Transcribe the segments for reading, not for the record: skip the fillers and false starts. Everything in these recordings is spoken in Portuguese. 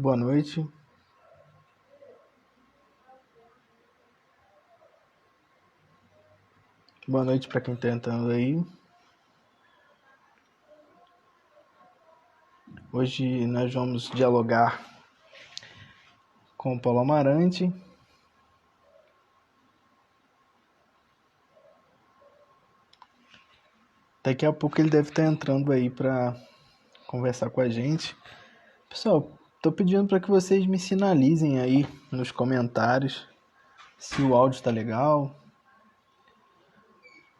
Boa noite. Boa noite para quem está entrando aí. Hoje nós vamos dialogar com o Paulo Amarante. Daqui a pouco ele deve estar entrando aí para conversar com a gente. Pessoal, estou pedindo para que vocês me sinalizem aí nos comentários se o áudio está legal.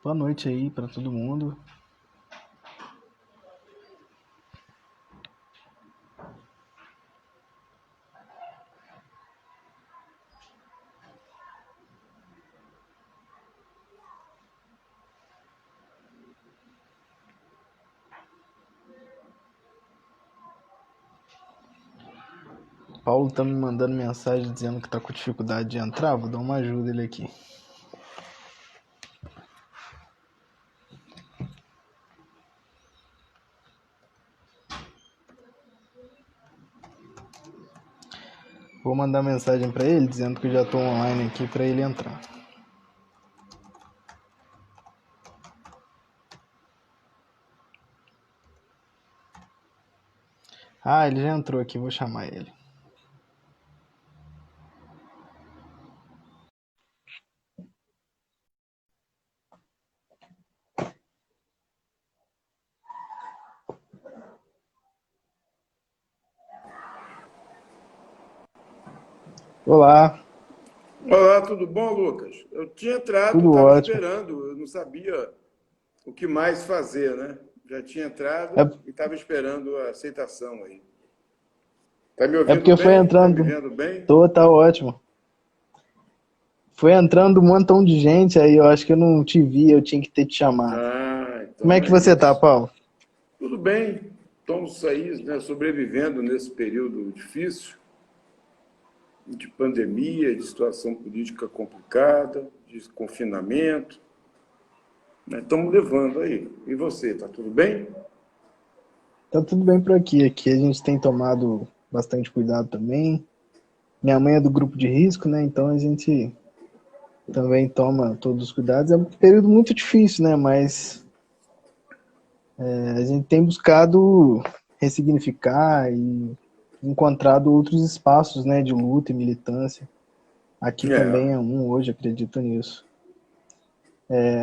Boa noite aí para todo mundo. Paulo tá me mandando mensagem dizendo que tá com dificuldade de entrar. Vou dar uma ajuda ele aqui. Vou mandar mensagem para ele dizendo que eu já estou online aqui para ele entrar. Ah, ele já entrou aqui, vou chamar ele. Olá. Olá, tudo bom, Lucas? Eu tinha entrado, Tudo estava ótimo. esperando, eu não sabia o que mais fazer, né? Já tinha entrado e estava esperando a aceitação aí. Tá me ouvindo porque bem? foi entrando. Tá me vendo bem? Tá ótimo. Foi entrando um montão de gente, aí eu acho que eu não te vi, eu tinha que ter te chamado. Como é Então que é você tá, isso. Paulo? Tudo bem, estamos aí, né, sobrevivendo nesse período difícil, de pandemia, de situação política complicada, de confinamento, né? Estamos levando aí. E você, tá tudo bem? Tá tudo bem por aqui. Aqui a gente tem tomado bastante cuidado também. Minha mãe é do grupo de risco, né? Então a gente também toma todos os cuidados. É um período muito difícil, né? Mas a gente tem buscado ressignificar e encontrado outros espaços, né, de luta e militância. Aqui também é um, hoje acredito nisso.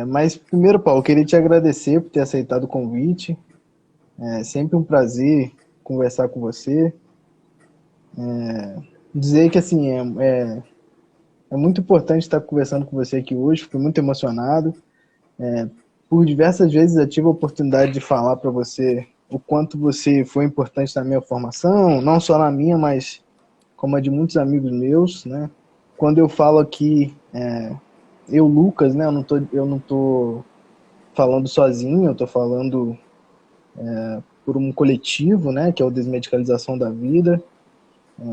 Mas primeiro, Paulo, queria te agradecer por ter aceitado o convite. É sempre um prazer conversar com você. Dizer que assim é muito importante estar conversando com você aqui hoje. Fiquei muito emocionado. Por diversas vezes eu tive a oportunidade de falar para você o quanto você foi importante na minha formação, não só na minha, mas como a de muitos amigos meus, né? Quando eu falo aqui, eu, Lucas, né? Eu não tô falando sozinho, eu tô falando por um coletivo, né? Que é o Desmedicalização da Vida.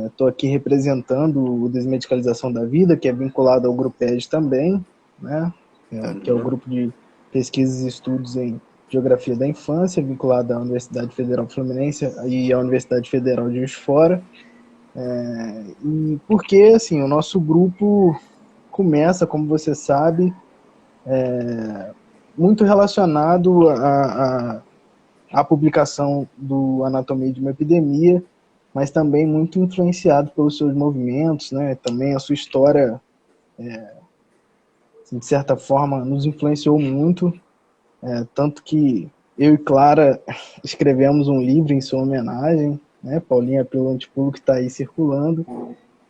Estou aqui representando o Desmedicalização da Vida, que é vinculado ao Grupo ED também, né? Que é o grupo de pesquisas e estudos em Geografia da Infância, vinculado à Universidade Federal Fluminense e à Universidade Federal de Juiz de Fora. E porque, assim, o nosso grupo começa, como você sabe, muito relacionado à publicação do Anatomia de uma Epidemia, mas também muito influenciado pelos seus movimentos, né? Também a sua história, assim, de certa forma, nos influenciou muito, tanto que eu e Clara escrevemos um livro em sua homenagem, né? Paulinha pelo Antipulo, que está aí circulando.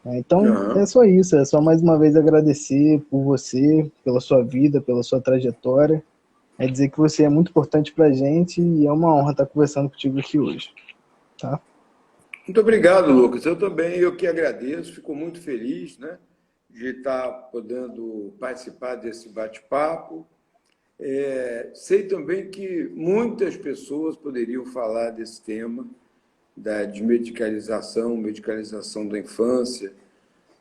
Então, é só isso, é só mais uma vez agradecer por você, pela sua vida, pela sua trajetória, é dizer que você é muito importante para a gente e é uma honra estar conversando contigo aqui hoje, tá? Muito obrigado, Lucas. Eu também, eu que agradeço, fico muito feliz, né, de estar podendo participar desse bate-papo. Sei também que muitas pessoas poderiam falar desse tema, da desmedicalização, medicalização da infância,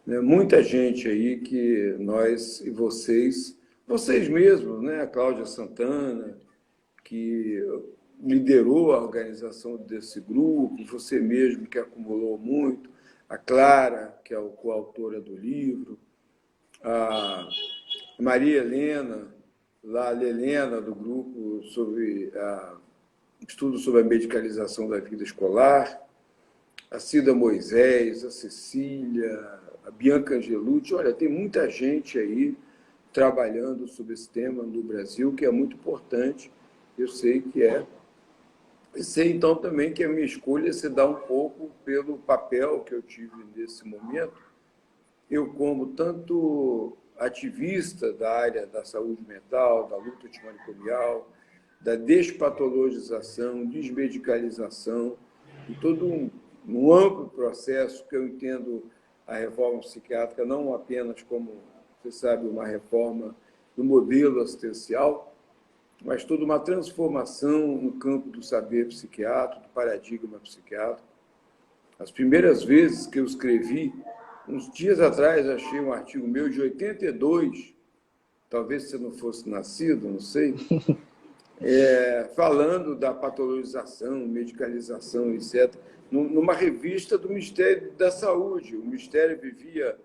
né? Muita gente aí que nós e vocês mesmos, né, a Cláudia Santana, que liderou a organização desse grupo, você mesmo que acumulou muito, a Clara, que é a coautora do livro, a Maria Helena, lá a Helena, do grupo sobre estudo sobre a medicalização da vida escolar, a Cida Moisés, a Cecília, a Bianca Angelucci. Olha, tem muita gente aí trabalhando sobre esse tema no Brasil, que é muito importante, eu sei que é. E sei, então, também que a minha escolha se dá um pouco pelo papel que eu tive nesse momento. Eu, como tanto ativista da área da saúde mental, da luta antimanicomial, da despatologização, desmedicalização, e todo um amplo processo que eu entendo a reforma psiquiátrica não apenas como, você sabe, uma reforma do modelo assistencial, mas toda uma transformação no campo do saber psiquiátrico, do paradigma psiquiátrico. As primeiras vezes que eu escrevi, uns dias atrás, achei um artigo meu de 82, talvez você não fosse nascido, não sei, falando da patologização, medicalização, etc., numa revista do Ministério da Saúde. O Ministério vivia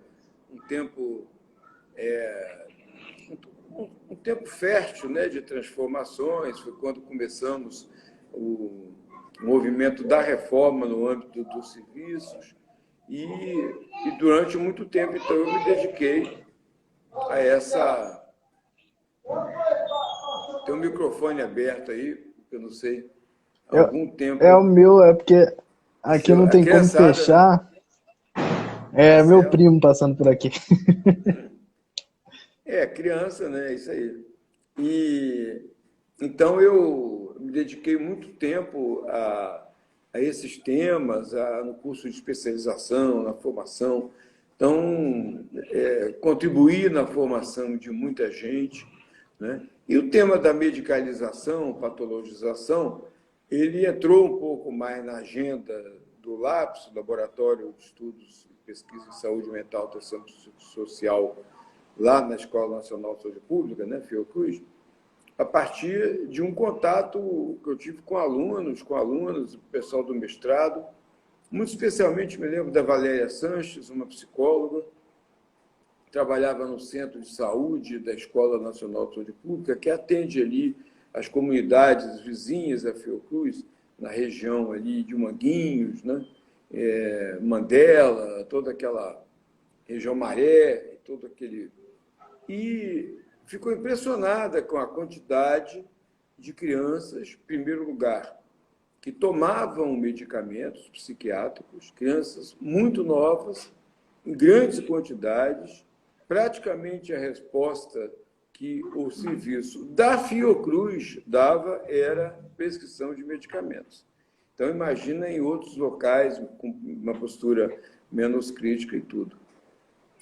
um tempo fértil, né, de transformações. Foi quando começamos o movimento da reforma no âmbito dos serviços, e durante muito tempo, então, eu me dediquei a essa... Tem um microfone aberto aí, eu não sei, há algum tempo... É o meu, é porque aqui não tem como fechar. É meu primo passando por aqui. Criança, né? Isso aí. E então eu me dediquei muito tempo a esses temas, no curso de especialização, na formação. Então, contribuí na formação de muita gente, né? E o tema da medicalização, patologização, ele entrou um pouco mais na agenda do LAPS, Laboratório de Estudos e Pesquisa em Saúde Mental e Atenção Social, lá na Escola Nacional de Saúde Pública, né, Fiocruz, a partir de um contato que eu tive com alunos, o pessoal do mestrado. Muito especialmente me lembro da Valéria Sanches, uma psicóloga, que trabalhava no Centro de Saúde da Escola Nacional de Saúde Pública, que atende ali as comunidades vizinhas da Fiocruz, na região ali de Manguinhos, né, Mandela, toda aquela região Maré, todo aquele... E ficou impressionada com a quantidade de crianças, em primeiro lugar, que tomavam medicamentos psiquiátricos, crianças muito novas, em grandes quantidades. Praticamente a resposta que o serviço da Fiocruz dava era prescrição de medicamentos. Então, imagina em outros locais, com uma postura menos crítica e tudo.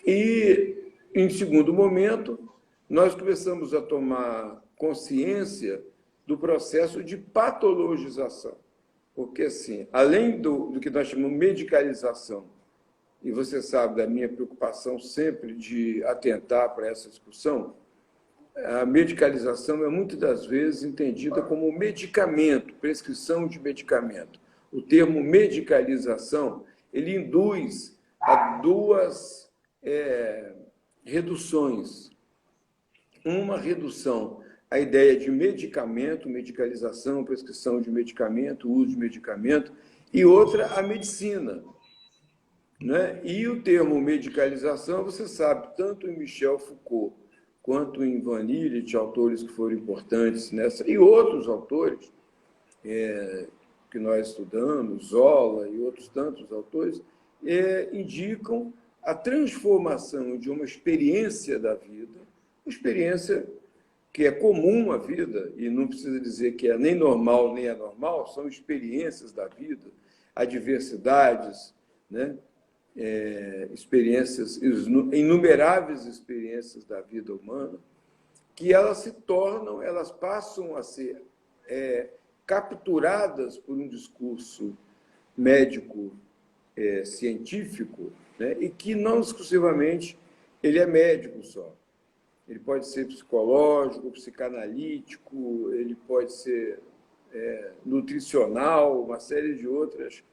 E, em segundo momento, nós começamos a tomar consciência do processo de patologização. Porque, assim, além do que nós chamamos de medicalização, e você sabe da minha preocupação sempre de atentar para essa discussão, a medicalização é muitas das vezes entendida como medicamento, prescrição de medicamento. O termo medicalização, ele induz a duas reduções. Uma redução à ideia de medicamento, medicalização, prescrição de medicamento, uso de medicamento, e outra a medicina, né? E o termo medicalização, você sabe, tanto em Michel Foucault quanto em Van Lieret, autores que foram importantes nessa, e outros autores que nós estudamos, Zola e outros tantos autores, indicam a transformação de uma experiência da vida, uma experiência que é comum à vida, e não precisa dizer que é nem normal nem anormal, são experiências da vida, adversidades, né? Experiências, inumeráveis experiências da vida humana, que elas passam a ser capturadas por um discurso médico, científico, né? E que não exclusivamente ele é médico só. Ele pode ser psicológico, psicanalítico, ele pode ser nutricional, uma série de outras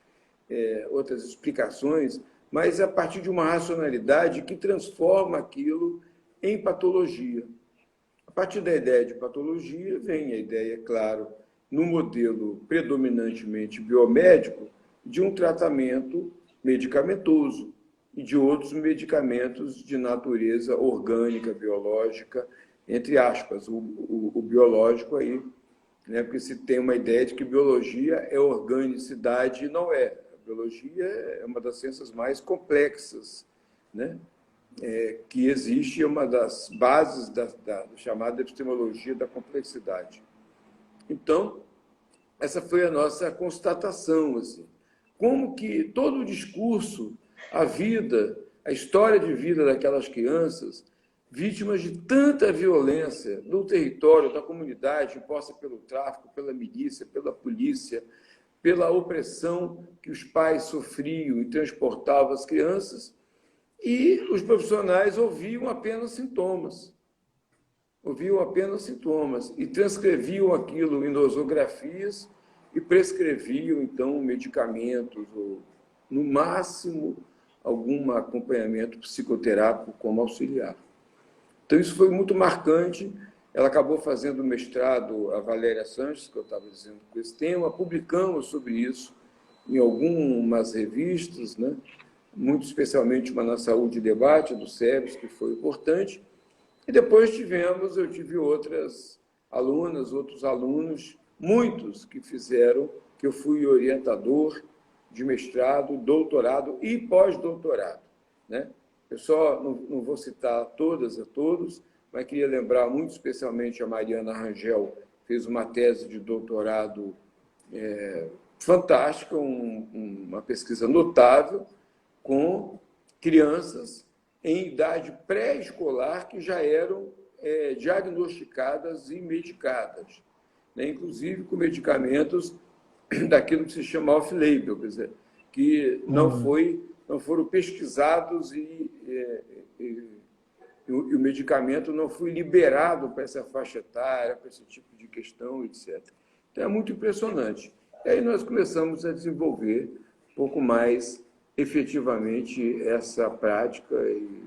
explicações, mas a partir de uma racionalidade que transforma aquilo em patologia. A partir da ideia de patologia, vem a ideia, claro, no modelo predominantemente biomédico, de um tratamento medicamentoso e de outros medicamentos de natureza orgânica, biológica, entre aspas, o biológico aí, né? Porque se tem uma ideia de que biologia é organicidade, e não é. A biologia é uma das ciências mais complexas, né? Que existe, é uma das bases da chamada epistemologia da complexidade. Então, essa foi a nossa constatação, assim. Como que todo o discurso, a vida, a história de vida daquelas crianças, vítimas de tanta violência no território da comunidade, imposta pelo tráfico, pela milícia, pela polícia, pela opressão que os pais sofriam e transportavam as crianças, e os profissionais ouviam apenas sintomas. Ouviam apenas sintomas e transcreviam aquilo em nosografias e prescreviam, então, medicamentos, ou, no máximo, algum acompanhamento psicoterápico como auxiliar. Então, isso foi muito marcante. Ela acabou fazendo mestrado, a Valéria Sanches, que eu estava dizendo, com esse tema. Publicamos sobre isso em algumas revistas, né? Muito especialmente uma na Saúde e Debate, do SEBS, que foi importante. E depois eu tive outras alunas, outros alunos, muitos que fizeram, que eu fui orientador de mestrado, doutorado e pós-doutorado, né? Eu só não vou citar todas a todos, mas queria lembrar muito especialmente a Mariana Rangel, fez uma tese de doutorado fantástica, uma pesquisa notável, com crianças em idade pré-escolar que já eram diagnosticadas e medicadas, né? Inclusive com medicamentos daquilo que se chama off-label, quer dizer, que não foram pesquisados e o medicamento não foi liberado para essa faixa etária, para esse tipo de questão, etc. Então, é muito impressionante. E aí nós começamos a desenvolver um pouco mais efetivamente essa prática e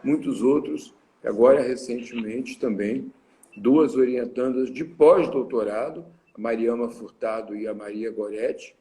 muitos outros, agora recentemente também, duas orientandas de pós-doutorado, a Mariama Furtado e a Maria Goretti,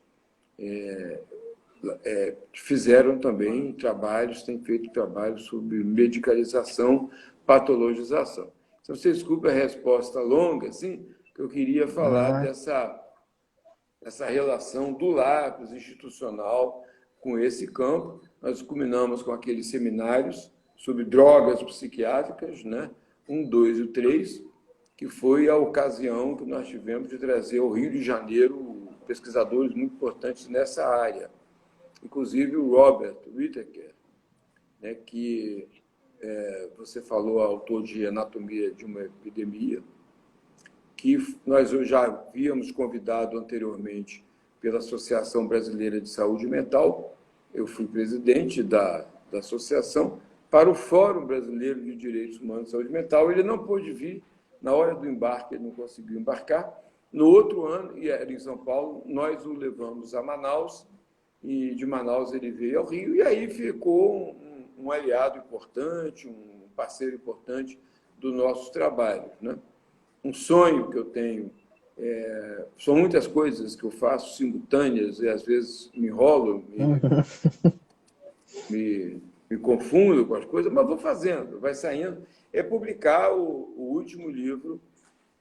fizeram também trabalhos, têm feito trabalhos sobre medicalização, patologização. Então, você desculpa a resposta longa, assim, que eu queria falar dessa relação do lápis institucional com esse campo. Nós culminamos com aqueles seminários sobre drogas psiquiátricas, né? 1, 2 e 3, que foi a ocasião que nós tivemos de trazer ao Rio de Janeiro pesquisadores muito importantes nessa área, inclusive o Robert Whittaker, né? Que você falou, autor de Anatomia de uma Epidemia, que nós já havíamos convidado anteriormente pela Associação Brasileira de Saúde Mental. Eu fui presidente da associação, para o Fórum Brasileiro de Direitos Humanos e Saúde Mental. Ele não pôde vir, na hora do embarque ele não conseguiu embarcar. No outro ano, e era em São Paulo, nós o levamos a Manaus, e de Manaus ele veio ao Rio, e aí ficou um aliado importante, um parceiro importante dos nossos trabalhos, né? Um sonho que eu tenho, são muitas coisas que eu faço simultâneas e às vezes me enrolo, me confundo com as coisas, mas vou fazendo, vai saindo. É publicar o último livro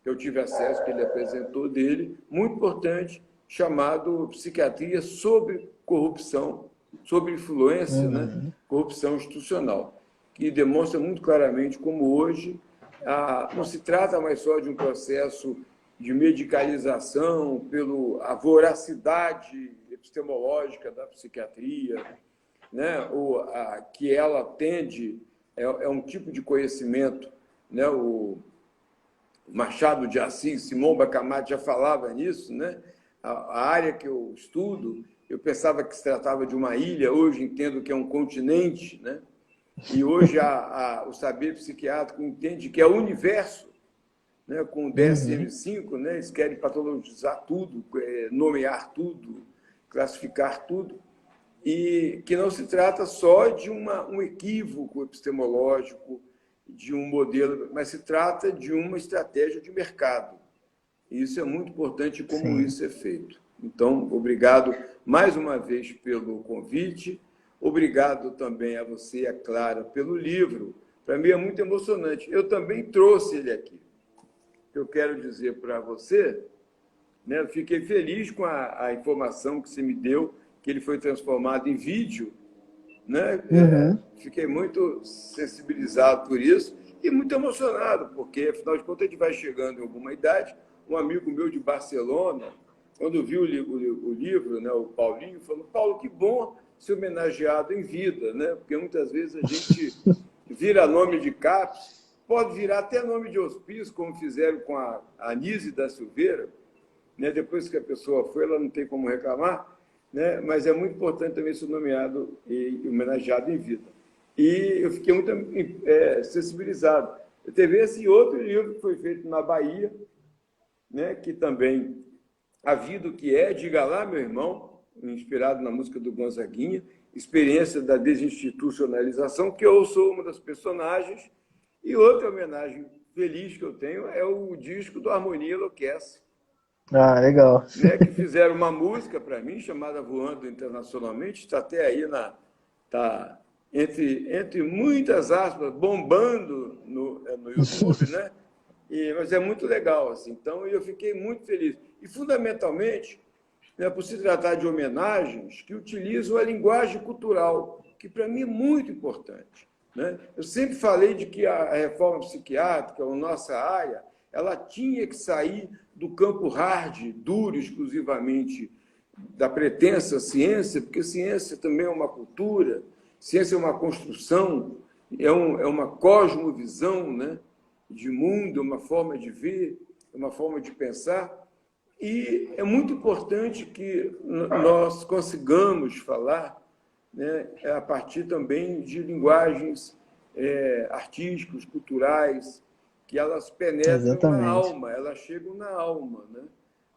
que eu tive acesso, que ele apresentou dele, muito importante, chamado Psiquiatria sobre Corrupção, sobre Influência, né? Corrupção Institucional, que demonstra muito claramente como hoje não se trata mais só de um processo de medicalização pela voracidade epistemológica da psiquiatria, né? Que ela tende, é um tipo de conhecimento, né? O Machado de Assis, Simão Bacamarte já falava nisso, né? A área que eu estudo, eu pensava que se tratava de uma ilha, hoje entendo que é um continente, né? E hoje o saber psiquiátrico entende que é o universo, né? Com o DSM-5, né? Eles querem patologizar tudo, nomear tudo, classificar tudo. e que não se trata só de um equívoco epistemológico, de um modelo, mas se trata de uma estratégia de mercado. E isso é muito importante como Sim. isso é feito. Então, obrigado mais uma vez pelo convite, obrigado também a você, a Clara, pelo livro. Para mim é muito emocionante. Eu também trouxe ele aqui. Eu quero dizer para você, né, eu fiquei feliz com a informação que você me deu, que ele foi transformado em vídeo, né? Uhum. Fiquei muito sensibilizado por isso e muito emocionado, porque, afinal de contas, a gente vai chegando em alguma idade. Um amigo meu de Barcelona, quando viu o livro, né, o Paulinho, falou: Paulo, que bom ser homenageado em vida, né? Porque muitas vezes a gente vira nome de CAPES, pode virar até nome de hospício, como fizeram com a Anísio da Silveira, né? Depois que a pessoa foi, ela não tem como reclamar, né? Mas é muito importante também ser nomeado e homenageado em vida. E eu fiquei muito sensibilizado. Teve esse outro livro que foi feito na Bahia, né? Que também, A Vida o que é, Diga Lá, Meu Irmão, inspirado na música do Gonzaguinha, experiência da desinstitucionalização, que eu sou uma das personagens. E outra homenagem feliz que eu tenho é o disco do Harmonia Enlouquece, Ah, legal. né, que fizeram uma música para mim chamada Voando Internacionalmente, está até aí tá entre muitas aspas, bombando no YouTube, né? Mas é muito legal, assim. Então, eu fiquei muito feliz. E, fundamentalmente, né, por se tratar de homenagens que utilizam a linguagem cultural, que para mim é muito importante, né? Eu sempre falei de que a reforma psiquiátrica, a nossa área, ela tinha que sair do campo hard, duro, exclusivamente da pretensa ciência, porque ciência também é uma cultura, ciência é uma construção, é uma cosmovisão, né, de mundo, é uma forma de ver, é uma forma de pensar. E é muito importante que nós consigamos falar, né, a partir também de linguagens artísticas, culturais, que elas penetram na Exatamente. alma, elas chegam na alma, né?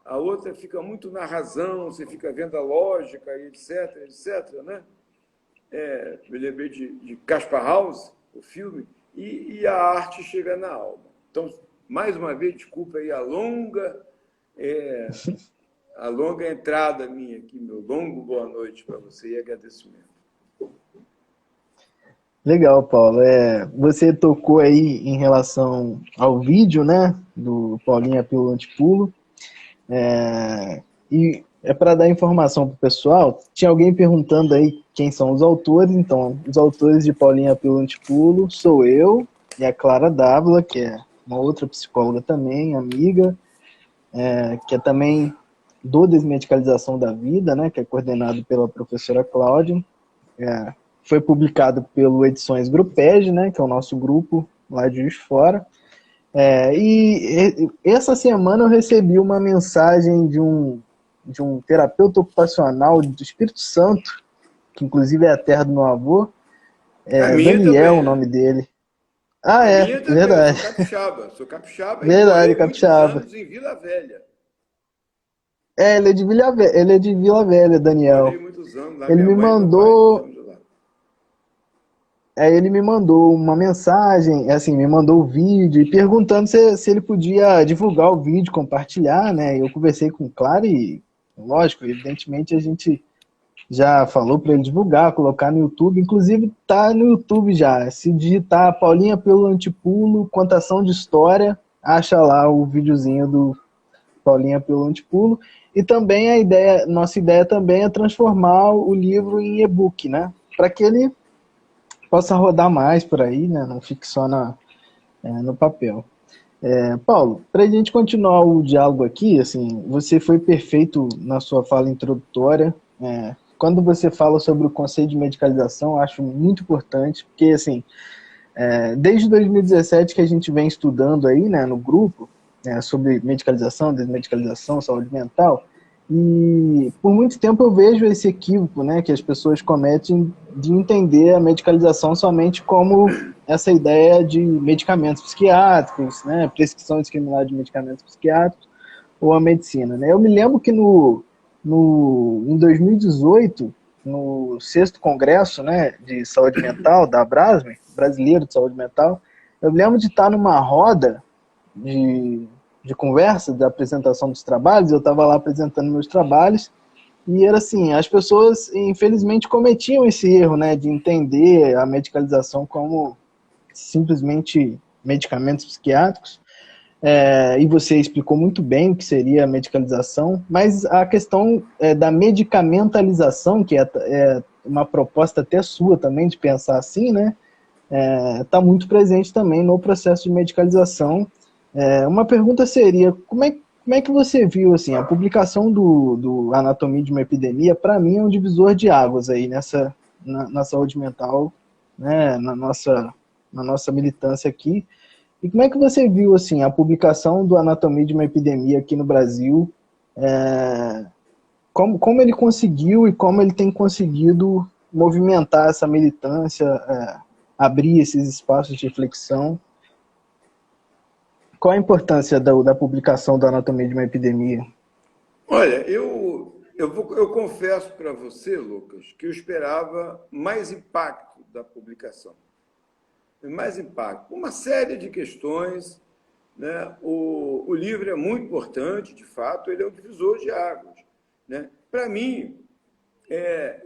A outra fica muito na razão, você fica vendo a lógica, etc, etc, né? Me lembrei de Kasparov, o filme, e a arte chega na alma. Então, mais uma vez, desculpa aí a longa entrada minha aqui, meu longo boa noite para você e agradecimento. Legal, Paulo. Você tocou aí em relação ao vídeo, né, do Paulinho a Pílula Antipulo. E é para dar informação para o pessoal, tinha alguém perguntando aí quem são os autores. Então, os autores de Paulinho a Pílula Antipulo sou eu e a Clara Dávila, que é uma outra psicóloga também, amiga, que é também do Desmedicalização da Vida, né, que é coordenado pela professora Cláudia. Foi publicado pelo Edições Grupeg, né, que é o nosso grupo lá de Juiz de Fora. E essa semana eu recebi uma mensagem de um terapeuta ocupacional do Espírito Santo, que inclusive é a terra do meu avô, A minha Daniel, também, o né? nome dele. Ah, A minha também, eu verdade. sou capixaba e Verdade, morei muitos capixaba. anos em Vila Velha. Ele é de ele é de Vila Velha, Morei Daniel. muitos anos lá, Ele minha me mãe e meu pai mandou são de lá. Ele me mandou uma mensagem, assim, me mandou o vídeo e perguntando se ele podia divulgar o vídeo, compartilhar, né? Eu conversei com o Claro e, lógico, evidentemente a gente já falou para ele divulgar, colocar no YouTube. Inclusive tá no YouTube já. Se digitar Paulinha pelo Antipulo, contação de história, acha lá o videozinho do Paulinha pelo Antipulo. E também nossa ideia também é transformar o livro em e-book, né? Para que ele possa rodar mais por aí, né? Não fique só no papel. Paulo, para a gente continuar o diálogo aqui, assim, você foi perfeito na sua fala introdutória. Quando você fala sobre o conceito de medicalização, eu acho muito importante, porque, assim, desde 2017 que a gente vem estudando aí, né, no grupo, sobre medicalização, desmedicalização, saúde mental, e por muito tempo eu vejo esse equívoco, né, que as pessoas cometem de entender a medicalização somente como essa ideia de medicamentos psiquiátricos, né, prescrição indiscriminada de medicamentos psiquiátricos ou a medicina, né. Eu me lembro que em 2018 no sexto congresso, né, de saúde mental da Abrasme, brasileiro de saúde mental, eu lembro de estar numa roda de, de conversa, da apresentação dos trabalhos, eu estava lá apresentando meus trabalhos, e era assim, as pessoas infelizmente cometiam esse erro, né, de entender a medicalização como simplesmente medicamentos psiquiátricos, e você explicou muito bem o que seria a medicalização, mas a questão da medicamentalização, que é uma proposta até sua também de pensar assim, né, está muito presente também no processo de medicalização. Uma pergunta seria, como é que você viu assim, a publicação do Anatomia de uma Epidemia, para mim é um divisor de águas aí na saúde mental, né, na nossa militância aqui. E como é que você viu assim, a publicação do Anatomia de uma Epidemia aqui no Brasil? Como ele conseguiu e como ele tem conseguido movimentar essa militância, abrir esses espaços de reflexão? Qual a importância da publicação da Anatomia de uma Epidemia? Olha, eu confesso para você, Lucas, que eu esperava mais impacto da publicação. Mais impacto. Uma série de questões, né? O livro é muito importante, de fato, ele é um divisor de águas, né? Para mim,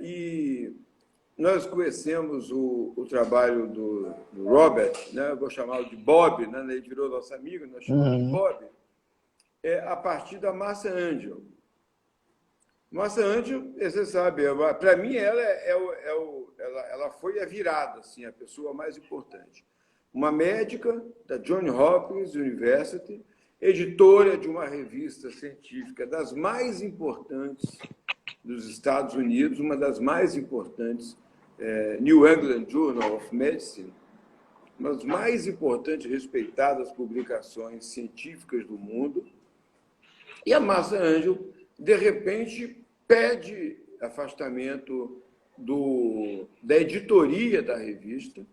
e nós conhecemos o trabalho do Robert, né? Eu vou chamá-lo de Bob, né? Ele virou nosso amigo, nós chamamos de Bob, a partir da Marcia Angel. Marcia Angel, você sabe, para mim ela foi a virada, assim, a pessoa mais importante. Uma médica da Johns Hopkins University, editora de uma revista científica das mais importantes dos Estados Unidos, uma das mais importantes, New England Journal of Medicine, uma das mais importantes e respeitadas publicações científicas do mundo. E a Marcia Angel, de repente, pede afastamento da editoria da revista,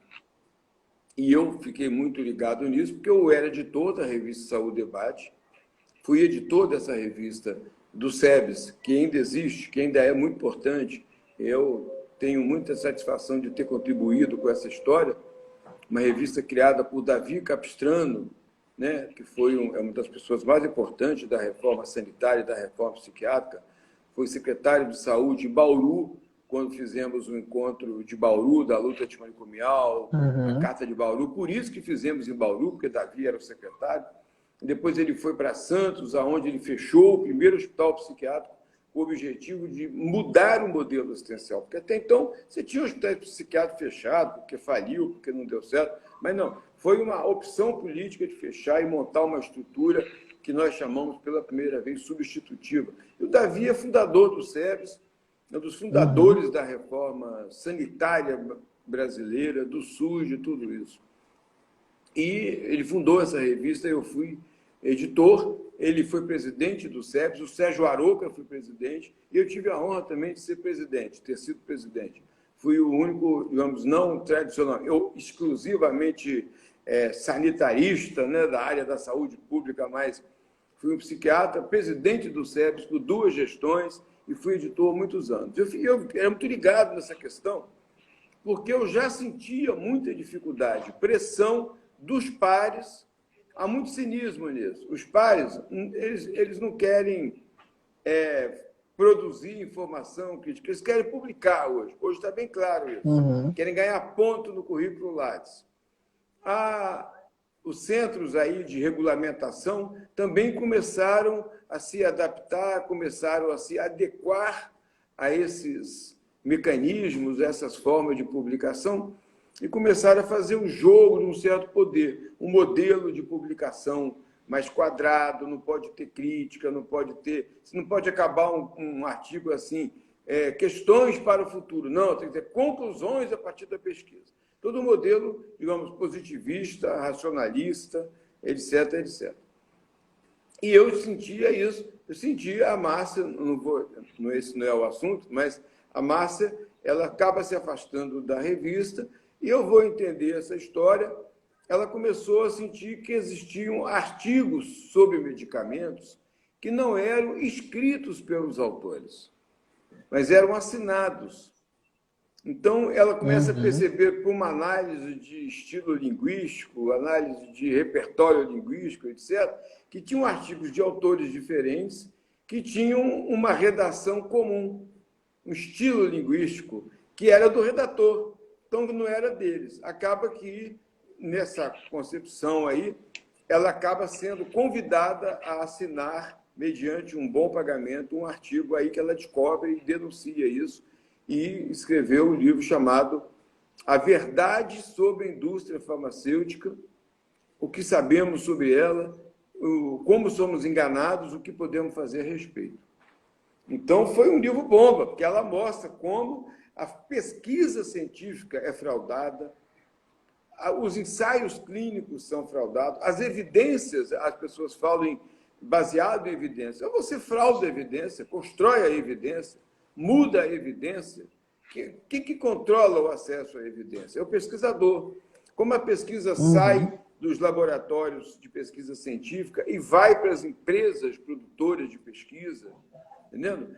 e eu fiquei muito ligado nisso, porque eu era editor da revista Saúde Debate, fui editor dessa revista do SEBS, que ainda existe, que ainda é muito importante. Eu tenho muita satisfação de ter contribuído com essa história, uma revista criada por Davi Capistrano, né, que foi uma das pessoas mais importantes da reforma sanitária e da reforma psiquiátrica, foi secretário de saúde em Bauru, quando fizemos o encontro de Bauru, da luta antimanicomial, a Carta de Bauru, por isso que fizemos em Bauru, porque Davi era o secretário. Depois ele foi para Santos, onde ele fechou o primeiro hospital psiquiátrico com o objetivo de mudar o modelo assistencial, porque até então você tinha hospitais psiquiátricos fechados, porque faliu, porque não deu certo, mas não, foi uma opção política de fechar e montar uma estrutura que nós chamamos pela primeira vez substitutiva. E o Davi é fundador do SEBS, é um dos fundadores da reforma sanitária brasileira, do SUS, de tudo isso. E ele fundou essa revista, eu fui editor, ele foi presidente do SEBS, o Sérgio Arouca foi presidente, e eu tive a honra também de ser presidente, ter sido presidente. Fui o único, digamos, não tradicional, eu exclusivamente sanitarista, né, da área da saúde pública, mas fui um psiquiatra, presidente do SEBS por 2 gestões e fui editor há muitos anos. Eu era muito ligado nessa questão, porque eu já sentia muita dificuldade, pressão dos pares. Há muito cinismo nisso. Os pares, eles não querem produzir informação crítica, eles querem publicar hoje. Hoje está bem claro isso. Querem ganhar ponto no currículo Lattes. Os centros aí de regulamentação também começaram a se adaptar, começaram a se adequar a esses mecanismos, essas formas de publicação, e começaram a fazer um jogo de um certo poder, um modelo de publicação mais quadrado, não pode ter crítica, não pode acabar um artigo assim, questões para o futuro, não, tem que ter conclusões a partir da pesquisa. Todo modelo, digamos, positivista, racionalista, etc, etc. E eu sentia isso, eu sentia a Márcia, esse não é o assunto, mas a Márcia, ela acaba se afastando da revista, e eu vou entender essa história. Ela começou a sentir que existiam artigos sobre medicamentos que não eram escritos pelos autores, mas eram assinados Então, ela começa a Uhum. perceber, por uma análise de estilo linguístico, análise de repertório linguístico, etc., que tinham artigos de autores diferentes que tinham uma redação comum, um estilo linguístico que era do redator, então não era deles. Acaba que, nessa concepção aí, ela acaba sendo convidada a assinar, mediante um bom pagamento, um artigo aí que ela descobre e denuncia isso, e escreveu um livro chamado A Verdade sobre a Indústria Farmacêutica, o que sabemos sobre ela, como somos enganados, o que podemos fazer a respeito. Então, foi um livro bomba, porque ela mostra como a pesquisa científica é fraudada, os ensaios clínicos são fraudados, as evidências, as pessoas falam em baseado em evidência. Ou você frauda a evidência, constrói a evidência, muda a evidência. Quem controla o acesso à evidência? É o pesquisador. Como a pesquisa Uhum. sai dos laboratórios de pesquisa científica e vai para as empresas produtoras de pesquisa, entendendo?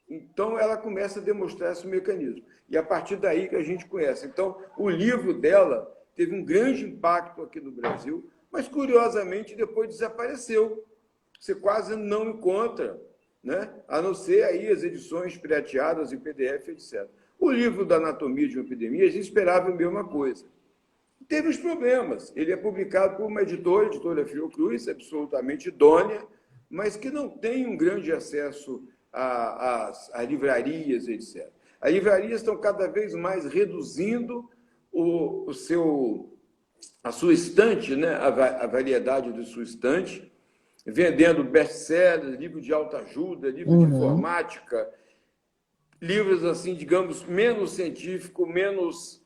Então, ela começa a demonstrar esse mecanismo. E a partir daí que a gente conhece. Então, o livro dela teve um grande impacto aqui no Brasil, mas, curiosamente, depois desapareceu. Você quase não encontra, né? A não ser aí as edições pirateadas em PDF, etc. O livro da Anatomia de uma Epidemia, a gente esperava a mesma coisa. Teve os problemas. Ele é publicado por uma editora, a editora Fiocruz, absolutamente idônea, mas que não tem um grande acesso a livrarias, etc. As livrarias estão cada vez mais reduzindo a sua estante, né? A variedade de sua estante, vendendo best-sellers, livros de autoajuda, livros de Uhum. informática, livros, assim, digamos, menos científicos, menos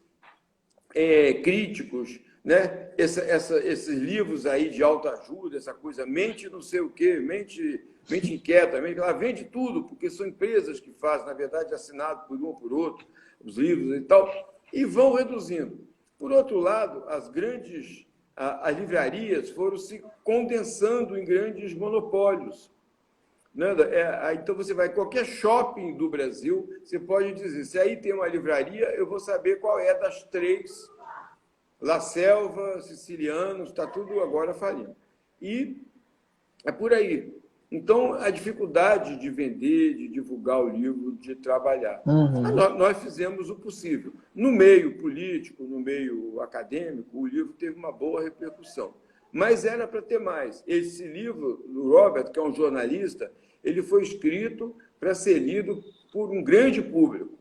críticos, né? Esses livros aí de autoajuda, essa coisa, mente não sei o quê, mente inquieta, ela vende tudo, porque são empresas que fazem, na verdade, assinado por um ou por outro, os livros e tal, e vão reduzindo. Por outro lado, as livrarias foram se condensando em grandes monopólios. Nanda, então você vai em qualquer shopping do Brasil, você pode dizer, se aí tem uma livraria, eu vou saber qual é das três, La Selva, Sicilianos, está tudo agora falindo. E é por aí. Então, a dificuldade de vender, de divulgar o livro, de trabalhar. Uhum. Nós fizemos o possível. No meio político, no meio acadêmico, o livro teve uma boa repercussão. Mas era para ter mais. Esse livro, do Robert, que é um jornalista, ele foi escrito para ser lido por um grande público,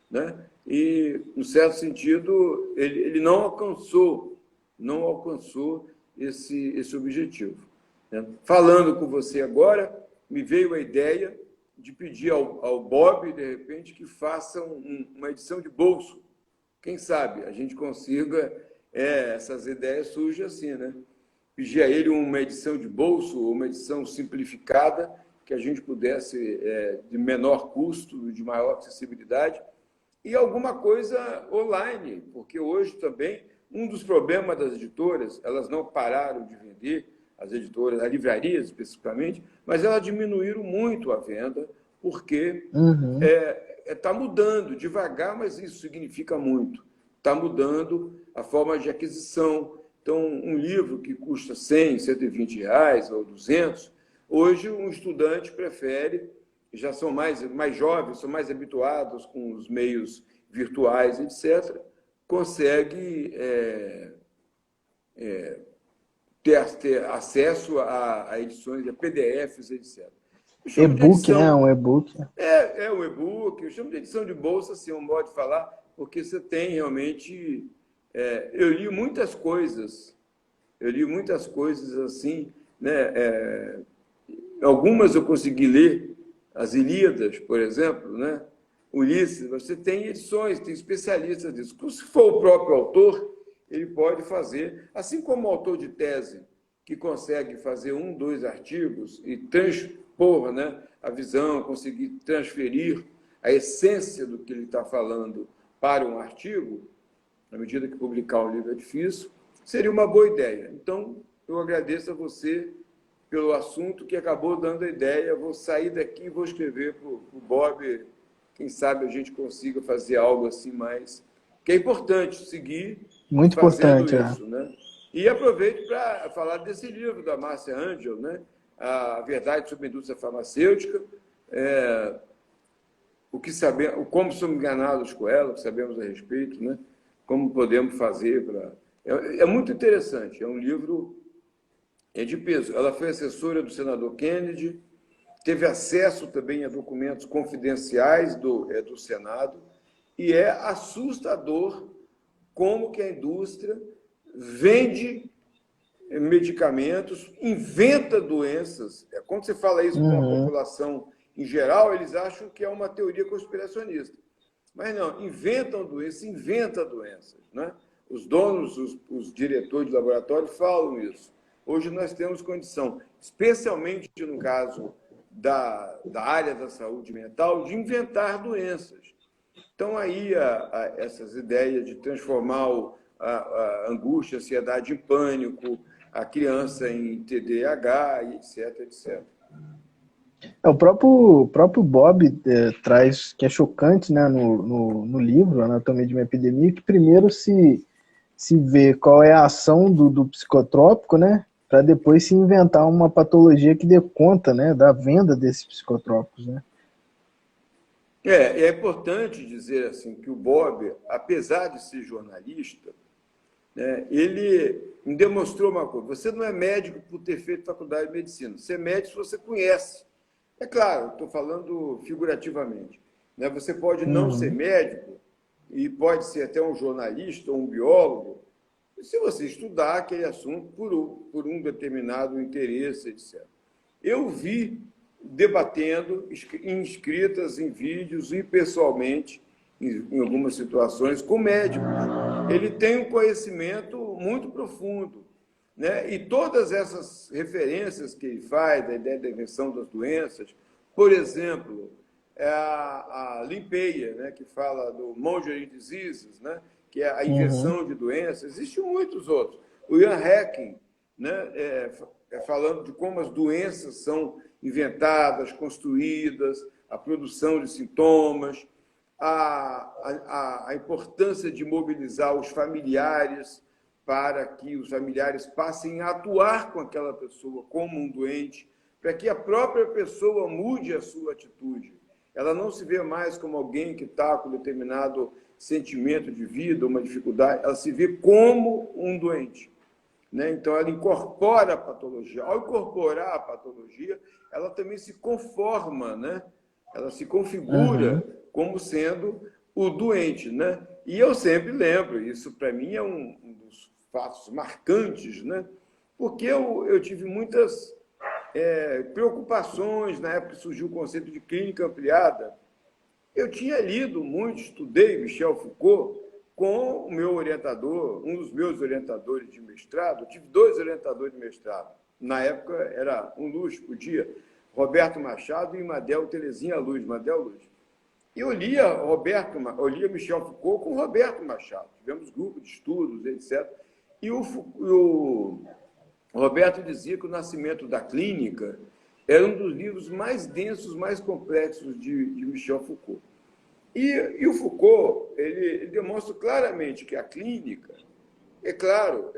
né? E, no certo sentido, ele não alcançou esse objetivo. Falando com você agora, me veio a ideia de pedir ao Bob, de repente, que faça uma edição de bolso. Quem sabe a gente consiga, essas ideias surgem assim, né? Pedir a ele uma edição de bolso, ou uma edição simplificada, que a gente pudesse, de menor custo, de maior acessibilidade, e alguma coisa online, porque hoje também um dos problemas das editoras, elas não pararam de vender, as editoras, as livrarias especificamente, mas elas diminuíram muito a venda, porque Uhum. está mudando devagar, mas isso significa muito. Está mudando a forma de aquisição. Então, um livro que custa 100, 120 reais ou 200, hoje um estudante prefere, já são mais jovens, são mais habituados com os meios virtuais, etc., consegue ter acesso a edições, a PDFs, etc. Eu chamo de E-book, né? edição, Um e-book. o e-book, eu chamo de edição de bolsa, assim, um modo de falar, porque você tem realmente... eu li muitas coisas assim, né? Algumas eu consegui ler, as Ilíadas, por exemplo, né? Ulisses, você tem edições, tem especialistas disso. Se for o próprio autor, ele pode fazer, assim como o autor de tese, que consegue fazer 1, 2 artigos e transpor, né, a visão, conseguir transferir a essência do que ele está falando para um artigo, à medida que publicar um livro é difícil, seria uma boa ideia. Então, eu agradeço a você pelo assunto que acabou dando a ideia. Vou sair daqui e vou escrever para o Bob quem sabe a gente consiga fazer algo assim mais... Que é importante seguir Muito fazendo importante, isso, né? E aproveito para falar desse livro da Márcia Angel, né? A Verdade sobre a Indústria Farmacêutica, o que sabemos, como somos enganados com ela, o que sabemos a respeito, né? Como podemos fazer para... É muito interessante, é um livro de peso. Ela foi assessora do senador Kennedy, teve acesso também a documentos confidenciais do Senado, e é assustador como que a indústria vende medicamentos, inventa doenças. Quando você fala isso com a população em geral, eles acham que é uma teoria conspiracionista. Mas não, inventam doenças, inventa doenças, né? Os donos, os diretores de laboratório falam isso. Hoje nós temos condição, especialmente no caso da área da saúde mental, de inventar doenças. Então, aí, essas ideias de transformar a angústia, a ansiedade em pânico, a criança em TDAH, etc, etc. O próprio Bob traz, que é chocante, né, no livro Anatomia de uma Epidemia, que primeiro se vê qual é a ação do psicotrópico, né, para depois se inventar uma patologia que dê conta, né, da venda desses psicotrópicos, né. É importante dizer assim que o Bob, apesar de ser jornalista, né, ele me demonstrou uma coisa: você não é médico por ter feito faculdade de medicina, você é médico se você conhece. É claro, estou falando figurativamente, né? Você pode não ser médico e pode ser até um jornalista ou um biólogo, se você estudar aquele assunto por um determinado interesse, etc. Eu vi debatendo em escritas, em vídeos e pessoalmente, em algumas situações, com médicos. Ele tem um conhecimento muito profundo, né? E todas essas referências que ele faz da ideia da invenção das doenças, por exemplo, a limpeia, né? Que fala do Mongery Diseases, né? Que é a invenção de doenças, existem muitos outros. O Ian Hacking, né? Falando de como as doenças são inventadas, construídas, a produção de sintomas, a importância de mobilizar os familiares para que os familiares passem a atuar com aquela pessoa como um doente, para que a própria pessoa mude a sua atitude. Ela não se vê mais como alguém que está com determinado sentimento de vida, uma dificuldade, ela se vê como um doente, né? Então, ela incorpora a patologia. Ao incorporar a patologia, ela também se conforma, né? Ela se configura como sendo o doente, né? E eu sempre lembro, isso para mim é um dos fatos marcantes, né? Porque eu tive muitas preocupações na época que surgiu o conceito de clínica ampliada. Eu tinha lido muito, estudei Michel Foucault com o meu orientador, um dos meus orientadores de mestrado. Eu tive 2 orientadores de mestrado. Na época era um luxo, podia. Roberto Machado e Madel Terezinha Luz, Madel Luz. E eu lia Michel Foucault com Roberto Machado. Tivemos grupo de estudos, etc. E o Roberto dizia que O Nascimento da Clínica era um dos livros mais densos, mais complexos de Michel Foucault. E o Foucault, ele demonstra claramente que a clínica, é claro,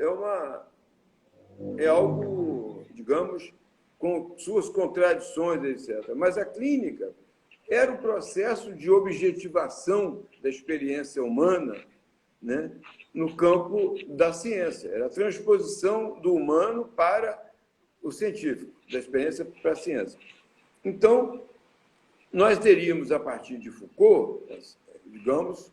é algo, digamos, com suas contradições, etc. Mas a clínica era o processo de objetivação da experiência humana, né, no campo da ciência. Era a transposição do humano para o científico, da experiência para a ciência. Então, nós teríamos, a partir de Foucault, digamos,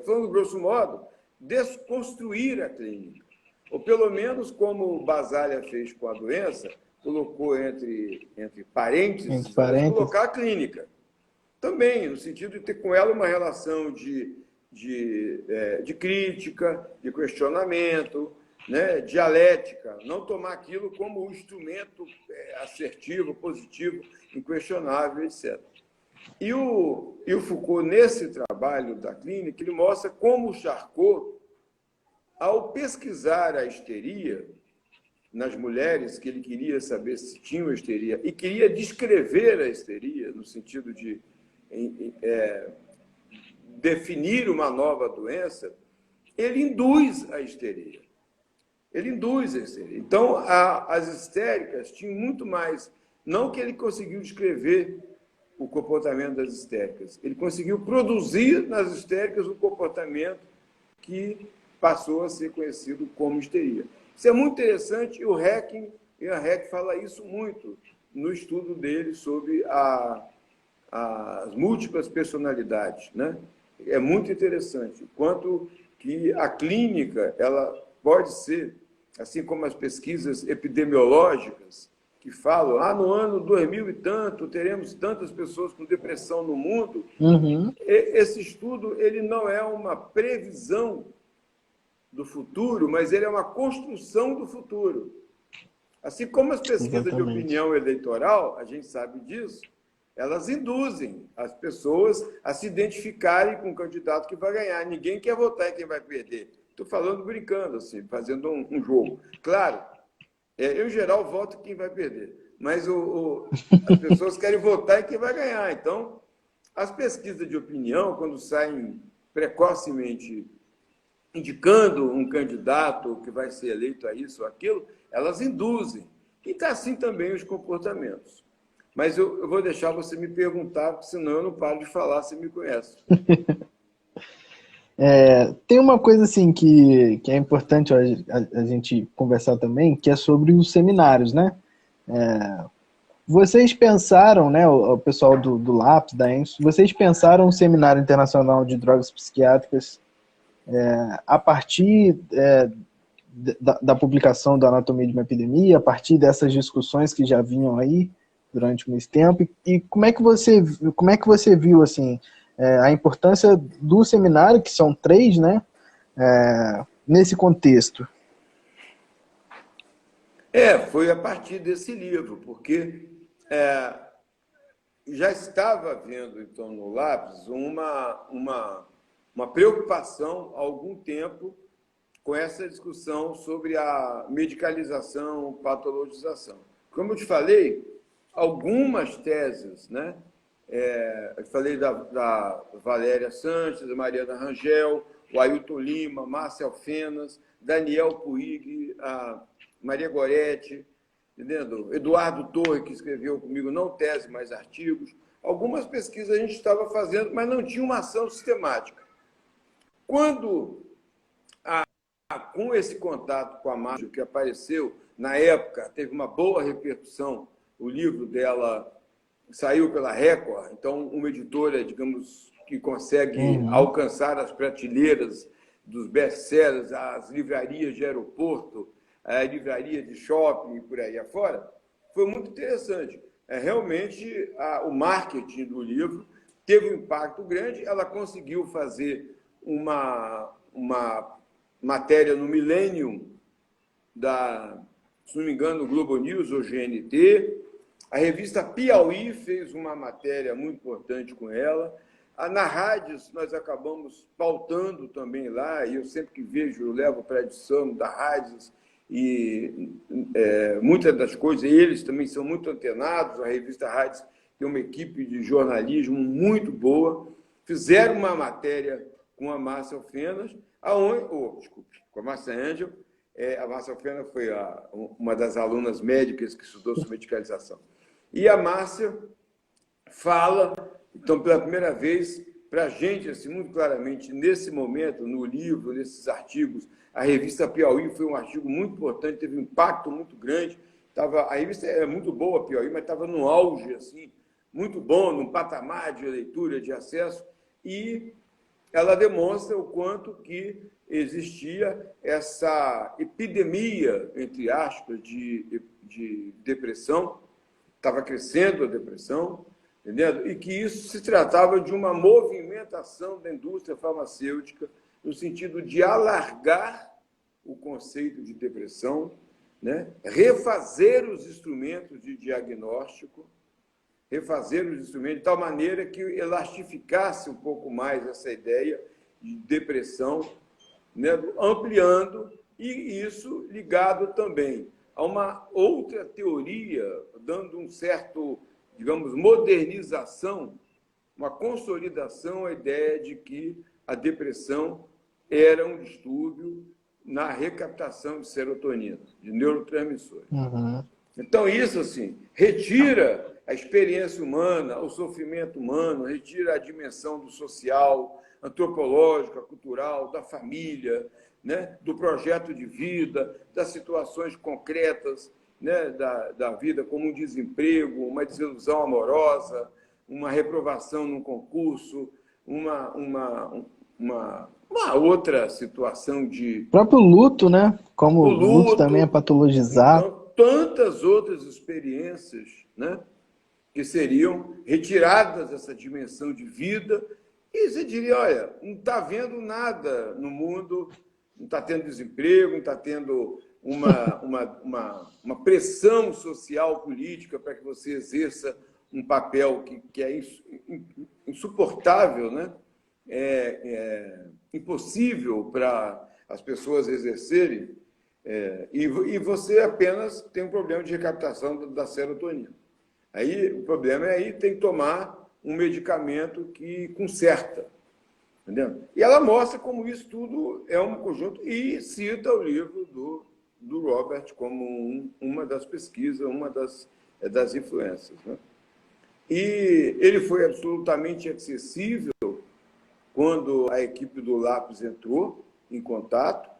falando grosso modo, desconstruir a clínica. Ou pelo menos, como Basaglia fez com a doença, colocou entre parênteses, colocar a clínica. Também, no sentido de ter com ela uma relação de crítica, de questionamento, né, dialética, não tomar aquilo como um instrumento assertivo, positivo, inquestionável, etc. E o Foucault, nesse trabalho da clínica, ele mostra como o Charcot, ao pesquisar a histeria nas mulheres, que ele queria saber se tinham histeria, e queria descrever a histeria, no sentido de definir uma nova doença, ele induz a histeria. Ele induz a histeria. Então, as histéricas tinham muito mais... Não que ele conseguiu descrever o comportamento das histéricas, ele conseguiu produzir nas histéricas um comportamento que passou a ser conhecido como histeria. Isso é muito interessante e o Hacking, Ian Hacking fala isso muito no estudo dele sobre as múltiplas personalidades, né? É muito interessante o quanto que a clínica ela pode ser, assim como as pesquisas epidemiológicas que falam, no ano 2000 e tanto teremos tantas pessoas com depressão no mundo. Uhum. Esse estudo ele não é uma previsão do futuro, mas ele é uma construção do futuro. Assim como as pesquisas de opinião eleitoral, a gente sabe disso, elas induzem as pessoas a se identificarem com o candidato que vai ganhar. Ninguém quer votar em quem vai perder. Estou falando brincando, assim, fazendo um jogo. Claro, eu, em geral, voto em quem vai perder, mas as pessoas querem votar em quem vai ganhar. Então, as pesquisas de opinião, quando saem precocemente indicando um candidato que vai ser eleito a isso ou aquilo, elas induzem. E está assim também os comportamentos. Mas eu vou deixar você me perguntar, porque senão eu não paro de falar, você me conhece. Tem uma coisa assim que é importante a gente conversar também, que é sobre os seminários, né? Vocês pensaram, né, o pessoal do LAPS, da ENSO, vocês pensaram um seminário internacional de drogas psiquiátricas a partir da publicação da Anatomia de uma Epidemia, a partir dessas discussões que já vinham aí durante muito tempo, e como é que você viu assim, a importância do seminário, que são 3, né, nesse contexto? Foi a partir desse livro, porque já estava havendo, então, no LAPS, uma preocupação há algum tempo com essa discussão sobre a medicalização, patologização. Como eu te falei, algumas teses, né? Eu falei da Valéria Sanches, da Mariana Rangel, o Ailton Lima, Márcia Alfenas, Daniel Puig, a Maria Goretti, entendendo? Eduardo Torre, que escreveu comigo, não tese, mas artigos. Algumas pesquisas a gente estava fazendo, mas não tinha uma ação sistemática. Quando, com esse contato com a Márcia, que apareceu, na época, teve uma boa repercussão, o livro dela saiu pela Record, então uma editora, digamos, que consegue alcançar as prateleiras dos best-sellers, as livrarias de aeroporto, a livraria de shopping e por aí afora, foi muito interessante. Realmente, o marketing do livro teve um impacto grande, ela conseguiu fazer uma matéria no Millennium, se não me engano, Globo News ou GNT. A revista Piauí fez uma matéria muito importante com ela. Na Rádios, nós acabamos pautando também lá, e eu sempre que vejo, eu levo para a edição da Rádios, e muitas das coisas, eles também são muito antenados, a revista Rádios tem uma equipe de jornalismo muito boa, fizeram uma matéria com a Márcia Alfenas, com a Márcia Angel. A Márcia Alfenas foi uma das alunas médicas que estudou sobre medicalização. E a Márcia fala, então, pela primeira vez, para a gente, assim, muito claramente, nesse momento, no livro, nesses artigos, a revista Piauí foi um artigo muito importante, teve um impacto muito grande. A revista é muito boa, a Piauí, mas estava no auge, assim, muito bom, num patamar de leitura, de acesso, e ela demonstra o quanto que existia essa epidemia, entre aspas, de depressão, estava crescendo a depressão, entendeu? E que isso se tratava de uma movimentação da indústria farmacêutica no sentido de alargar o conceito de depressão, né? Refazer os instrumentos de diagnóstico, de tal maneira que elastificasse um pouco mais essa ideia de depressão, né? Ampliando, e isso ligado também a uma outra teoria, dando um certo, digamos, modernização uma consolidação à ideia de que a depressão era um distúrbio na recaptação de serotonina, de neurotransmissores. Então, isso, assim, retira a experiência humana, o sofrimento humano, retira a dimensão do social, antropológica, cultural, da família, né? Do projeto de vida, das situações concretas, né? da vida, como um desemprego, uma desilusão amorosa, uma reprovação num concurso, uma outra situação de... O próprio luto, né? Como O o luto luto, também é patologizado. então, tantas outras experiências, né? Que seriam retiradas dessa dimensão de vida, e você diria, olha, não está vendo nada no mundo, não está tendo desemprego, não está tendo uma pressão social, política, para que você exerça um papel que é insuportável, né? Impossível para as pessoas exercerem, e você apenas tem um problema de recaptação da serotonina. Aí o problema é aí tem que tomar um medicamento que conserta, entendeu? E ela mostra como isso tudo é um conjunto e cita o livro do Robert como uma das pesquisas, uma das influências, né? E ele foi absolutamente acessível quando a equipe do Lápis entrou em contato,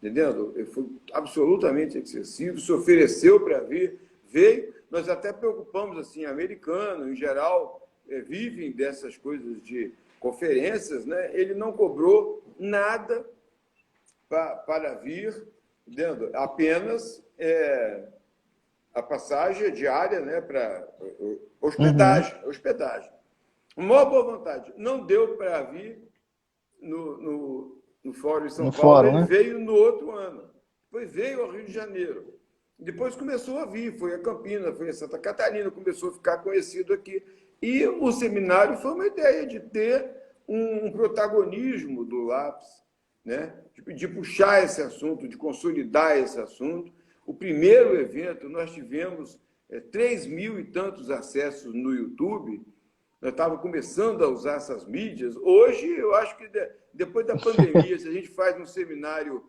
entendendo? Ele foi absolutamente acessível, se ofereceu para vir, veio. Nós até preocupamos, assim, americano, em geral, vivem dessas coisas de conferências, né? Ele não cobrou nada para vir, entendeu? Apenas a passagem diária, né? Para hospedagem. Uma boa vontade. Não deu para vir no Fórum de São Paulo, ele veio no outro ano. Depois veio ao Rio de Janeiro. Depois começou a vir, foi a Campinas, foi a Santa Catarina, começou a ficar conhecido aqui. E o seminário foi uma ideia de ter um protagonismo do Lápis, né? De puxar esse assunto, de consolidar esse assunto. O primeiro evento, nós tivemos 3.000 e tantos acessos no YouTube. Nós estávamos começando a usar essas mídias. Hoje, eu acho que depois da pandemia, se a gente faz um seminário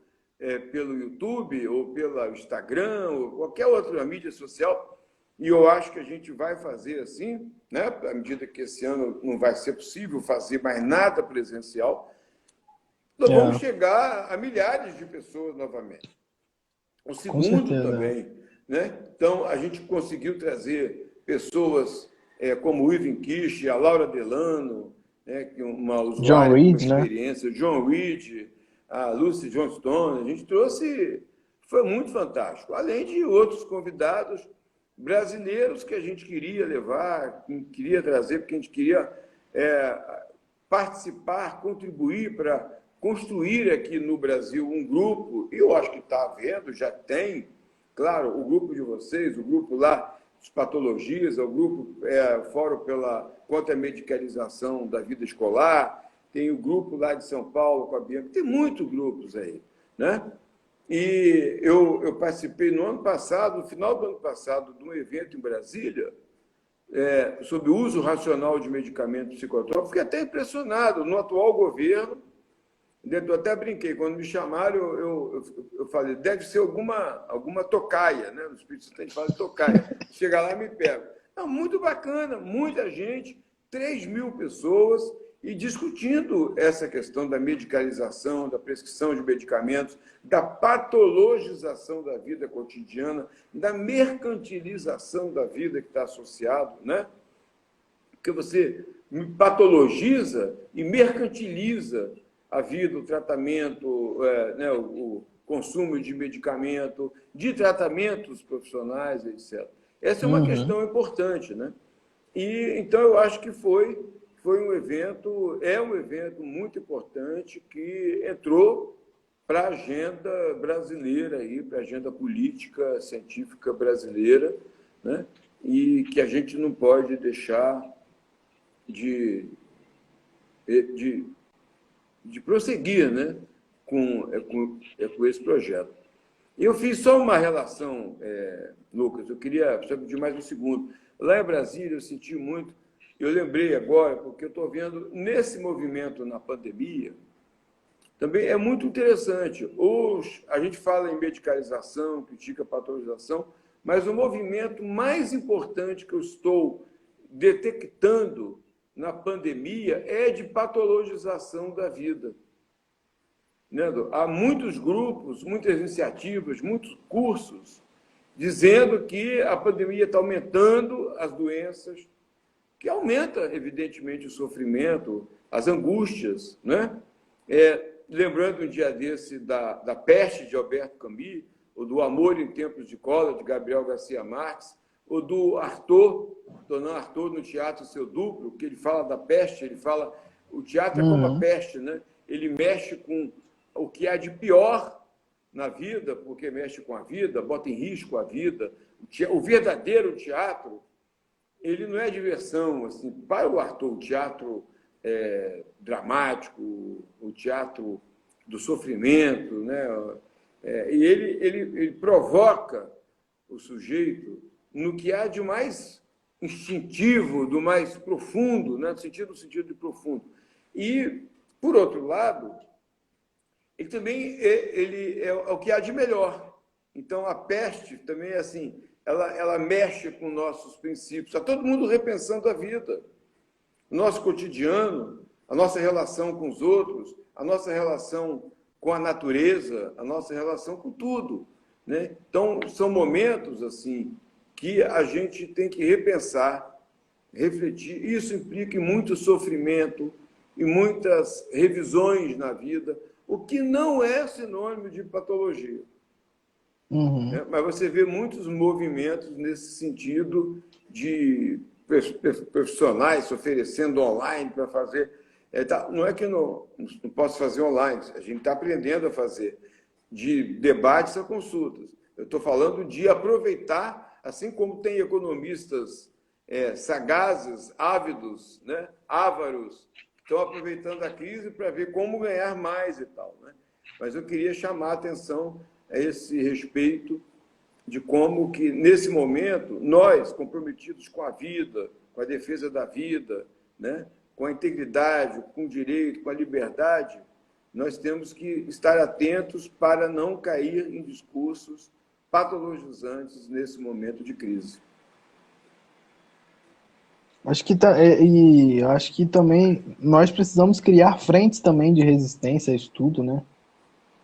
pelo YouTube ou pelo Instagram ou qualquer outra mídia social, e eu acho que a gente vai fazer assim, né? À medida que esse ano não vai ser possível fazer mais nada presencial, nós vamos chegar a milhares de pessoas novamente. O segundo também, né? Então, a gente conseguiu trazer pessoas como o Ivan Kish, a Laura Delano, né? Que uma usuária com experiência, John Reed, a Lucy Johnstone, a gente trouxe, foi muito fantástico, além de outros convidados brasileiros que a gente queria levar, queria trazer, porque a gente queria participar, contribuir para construir aqui no Brasil um grupo, e eu acho que está havendo, já tem, claro, o grupo de vocês, o grupo lá dos patologias, o grupo Fórum contra a medicalização da vida escolar, tem o grupo lá de São Paulo com a Bianca, tem muitos grupos aí, né? E eu participei no ano passado, no final do ano passado, de um evento em Brasília sobre o uso racional de medicamentos psicotrópicos. Fiquei até impressionado. No atual governo, eu até brinquei, quando me chamaram, eu falei, deve ser alguma tocaia, né? No Espírito Santo a gente fala de tocaia. Chega lá e me pega. Não, muito bacana, muita gente, 3.000 pessoas, e discutindo essa questão da medicalização, da prescrição de medicamentos, da patologização da vida cotidiana, da mercantilização da vida que está associado, né? Porque você patologiza e mercantiliza a vida, o tratamento, né, o consumo de medicamento, de tratamentos profissionais, etc. Essa é uma questão importante, né? E, então, eu acho que foi um evento, um evento muito importante que entrou para a agenda brasileira, para a agenda política, científica brasileira, né? E que a gente não pode deixar de prosseguir, né? com esse projeto. Eu fiz só uma relação, Lucas, eu queria só pedir mais um segundo. Lá em Brasília, eu senti muito eu lembrei agora, porque eu estou vendo nesse movimento na pandemia, também é muito interessante. A gente fala em medicalização, critica a patologização, mas o movimento mais importante que eu estou detectando na pandemia é de patologização da vida. Né? Há muitos grupos, muitas iniciativas, muitos cursos dizendo que a pandemia está aumentando as doenças, que aumenta, evidentemente, o sofrimento, as angústias, né? Lembrando um dia desse da Peste, de Alberto Camus, ou do Amor em Tempos de Cólera, de Gabriel Garcia Marques, ou do Arthur, Tonan Artaud, no Teatro Seu Duplo, que ele fala da peste, ele fala, o teatro é como a peste, né? Ele mexe com o que há de pior na vida, porque mexe com a vida, bota em risco a vida. O verdadeiro teatro, ele não é diversão, assim, para o Arthur, o teatro dramático, o teatro do sofrimento, né? E ele provoca o sujeito no que há de mais instintivo, do mais profundo, né? No sentido de profundo. E, por outro lado, ele também ele é o que há de melhor. Então, a peste também é assim, ela mexe com nossos princípios. Está todo mundo repensando a vida, o nosso cotidiano, a nossa relação com os outros, a nossa relação com a natureza, a nossa relação com tudo, né? Então, são momentos assim que a gente tem que repensar, refletir. Isso implica em muito sofrimento e muitas revisões na vida, o que não é sinônimo de patologia. Uhum. Mas você vê muitos movimentos nesse sentido de profissionais se oferecendo online para fazer. Não é que não posso fazer online, a gente está aprendendo a fazer, de debates a consultas. Eu estou falando de aproveitar, assim como tem economistas sagazes, ávidos, né, ávaros, estão aproveitando a crise para ver como ganhar mais e tal, né? Mas eu queria chamar a atenção a esse respeito de como que, nesse momento, nós, comprometidos com a vida, com a defesa da vida, né, com a integridade, com o direito, com a liberdade, nós temos que estar atentos para não cair em discursos patologizantes nesse momento de crise. Acho que e acho que também nós precisamos criar frentes também de resistência a isso tudo, né?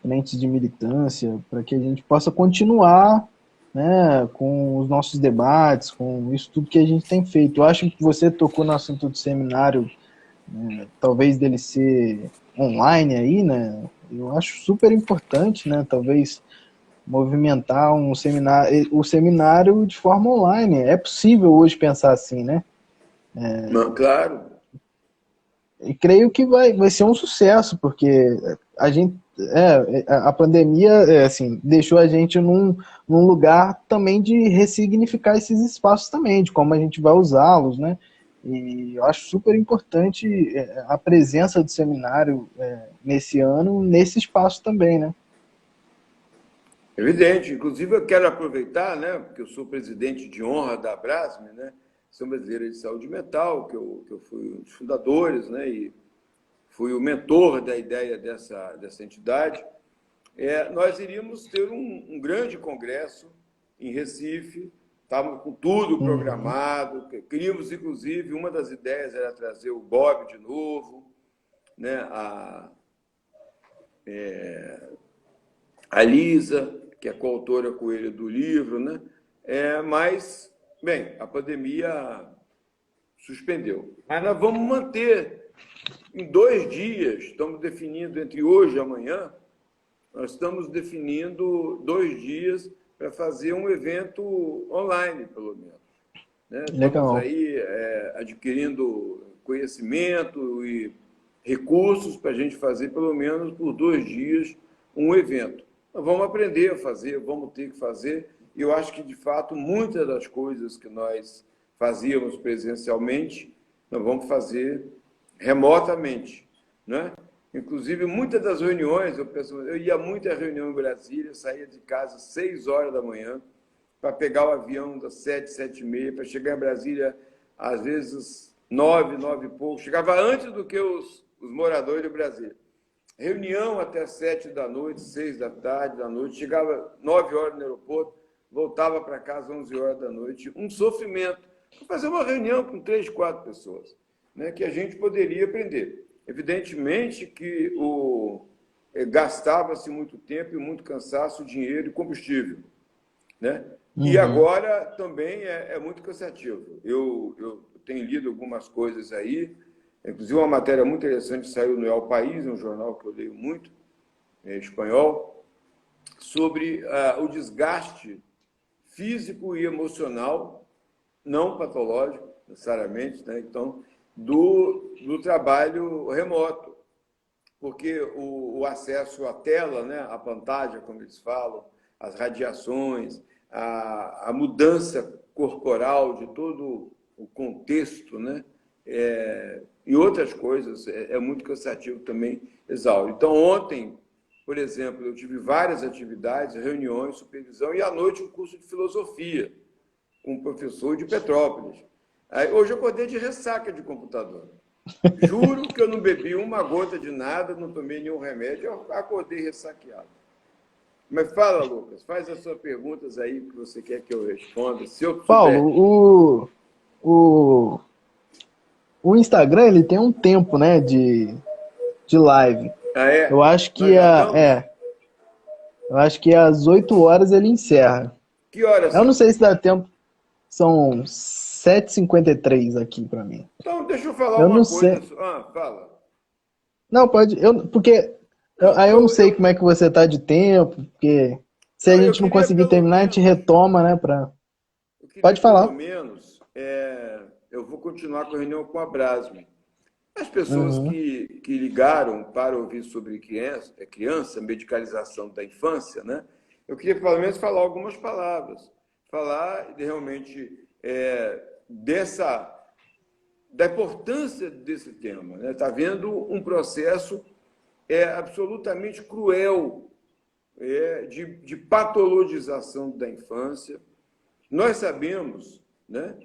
Frentes de militância, para que a gente possa continuar, né, com os nossos debates, com isso tudo que a gente tem feito. Eu acho que você tocou no assunto do seminário, né, talvez dele ser online aí, né? Eu acho super importante, né? Talvez movimentar o seminário de forma online. É possível hoje pensar assim, né? Não, claro. E creio que vai ser um sucesso, porque a gente a pandemia assim, deixou a gente num lugar também de ressignificar esses espaços também, de como a gente vai usá-los, né? E eu acho super importante a presença do seminário nesse ano, nesse espaço também, né? Evidente. Inclusive, eu quero aproveitar, né, porque eu sou presidente de honra da Abrasme, né, Ação Brasileira de Saúde Mental, que eu fui um dos fundadores, né, e fui o mentor da ideia dessa entidade. Nós iríamos ter um grande congresso em Recife, estávamos com tudo programado, queríamos, inclusive, uma das ideias era trazer o Bob de novo, né, a Lisa, que é coautora coelho do livro, né? Mas, bem, a pandemia suspendeu. Mas nós vamos manter em 2 dias, estamos definindo entre hoje e amanhã, nós estamos definindo 2 dias para fazer um evento online, pelo menos. Né? Estamos aí adquirindo conhecimento e recursos para a gente fazer, pelo menos por 2 dias, um evento. Nós vamos aprender a fazer, vamos ter que fazer. E eu acho que, de fato, muitas das coisas que nós fazíamos presencialmente, nós vamos fazer remotamente, né? Inclusive, muitas das reuniões, eu ia muito à reunião em Brasília, saía de casa às 6 horas da manhã, para pegar o avião das 7, 7h30, para chegar em Brasília, às vezes, 9, 9 e pouco, chegava antes do que os moradores de Brasília. Reunião até 7 da noite, 6 da noite, chegava 9 horas no aeroporto, voltava para casa 11 horas da noite. Um sofrimento. Fazer uma reunião com 3, 4 pessoas, né, que a gente poderia aprender. Evidentemente que gastava-se muito tempo e muito cansaço, dinheiro e combustível, né? E agora também é muito cansativo. Eu tenho lido algumas coisas aí, inclusive uma matéria muito interessante saiu no El País, um jornal que eu leio muito, espanhol, sobre o desgaste físico e emocional, não patológico necessariamente, né? Então, do trabalho remoto, porque o acesso à tela, né? À pantalla, como eles falam, as radiações, a mudança corporal de todo o contexto, né? E outras coisas, é muito cansativo também, exaure. Então, ontem, por exemplo, eu tive várias atividades, reuniões, supervisão, e à noite um curso de filosofia com um professor de Petrópolis. Aí, hoje eu acordei de ressaca de computador. Juro que eu não bebi uma gota de nada, não tomei nenhum remédio, eu acordei ressaqueado. Mas fala, Lucas, faz as suas perguntas aí que você quer que eu responda, se eu souber. Paulo, o, o Instagram ele tem um tempo, né, de live. Ah, Eu é? acho Nós que já estamos? eu acho que às 8 horas ele encerra. Que horas Eu não são? sei se dá tempo. São 7h53 aqui para mim. Então, deixa eu falar Eu não uma coisa. sei. Fala. Não, pode. Porque Não, aí porque eu não sei como é que você tá de tempo, porque se a não, eu gente não queria conseguir pelo terminar, a gente menos. retoma, né? Pra... Eu queria Pode pelo falar. menos. Eu vou continuar com a reunião com a Brasme. As pessoas Uhum. que ligaram para ouvir sobre criança, medicalização da infância, né? Eu queria pelo menos falar algumas palavras. Falar realmente da importância desse tema. Né? Está havendo um processo absolutamente cruel de patologização da infância. Nós sabemos, né?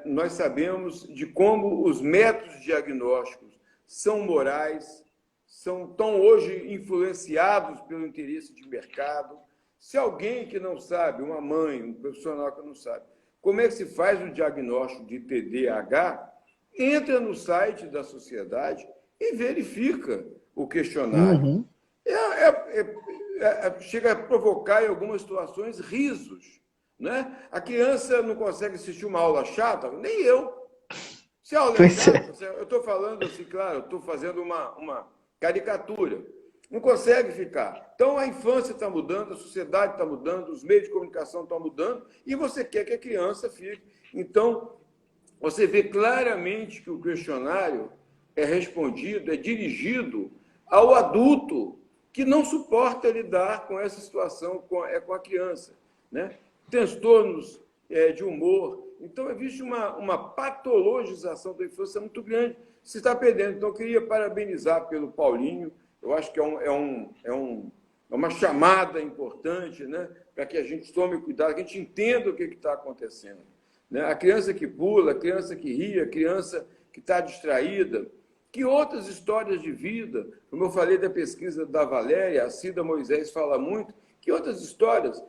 Nós sabemos de como os métodos diagnósticos são morais, estão hoje influenciados pelo interesse de mercado. Se alguém que não sabe, uma mãe, um profissional que não sabe, como é que se faz o diagnóstico de TDAH, entra no site da sociedade e verifica o questionário. Uhum. Chega a provocar, em algumas situações, risos. Né? A criança não consegue assistir uma aula chata, nem eu. Se a aula é Pois chata, é. eu estou falando assim, claro, eu estou fazendo uma caricatura. Não consegue ficar. Então, a infância está mudando, a sociedade está mudando, os meios de comunicação estão mudando, e você quer que a criança fique. Então, você vê claramente que o questionário é respondido, é dirigido ao adulto que não suporta lidar com essa situação com a criança. Né? Transtornos de humor. Então, existe uma patologização da infância muito grande. Se está perdendo. Então, eu queria parabenizar pelo Paulinho. Eu acho que é uma chamada importante, né? Para que a gente tome cuidado, que a gente entenda o que está acontecendo. Né? A criança que pula, a criança que ri, a criança que está distraída. Que outras histórias de vida, como eu falei da pesquisa da Valéria, a Cida Moisés fala muito, que outras histórias,